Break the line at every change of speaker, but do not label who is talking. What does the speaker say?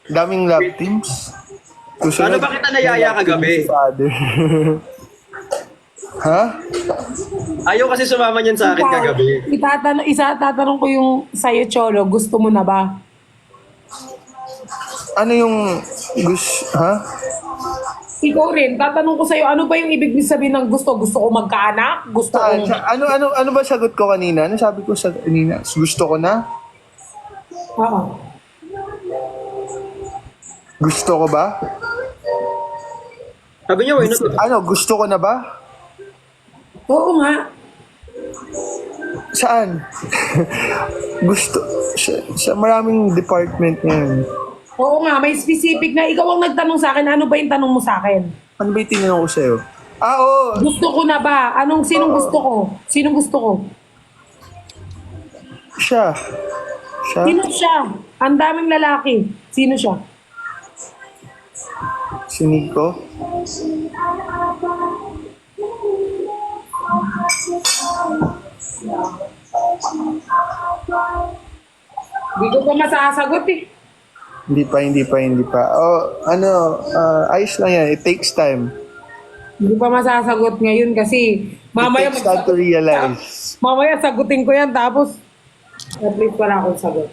Daming love teams.
Paano ba kita nayaya kagabi?
Father. Ha?
Ayaw kasi sumama niyan sa akin kagabi.
Tatanong ko yung sa'yo, Cholo, gusto mo na ba?
Ano yung ha?
Ikaw rin, tatanong ko sa'yo, ano ba yung ibig sabihin ng gusto? Gusto ko magkaanak? Gusto ko...
Ano ba sagot ko kanina? Ano sabi ko sa kanina? Gusto ko na?
Oo.
Gusto ko ba?
Sabi niya, why not?
Ano, gusto ko na ba?
Oo nga.
Saan? Gusto sa maraming department ngayon.
Oo nga, may specific na. Ikaw ang nagtanong sa akin, ano ba yung tanong mo sa akin?
Ano ba yung tinanong ko sa'yo? Oo.
Gusto ko na ba? Sinong gusto ko? Sinong gusto ko?
Siya.
Sino siya? Ang daming lalaki. Sino siya?
Si Nico.
Hindi ko pa masasagot eh.
Hindi pa. Ayos lang yan. It takes time.
Hindi pa masasagot ngayon kasi mamaya
It takes time to realize.
Mamaya sagutin ko yan tapos at least wala akong sagot.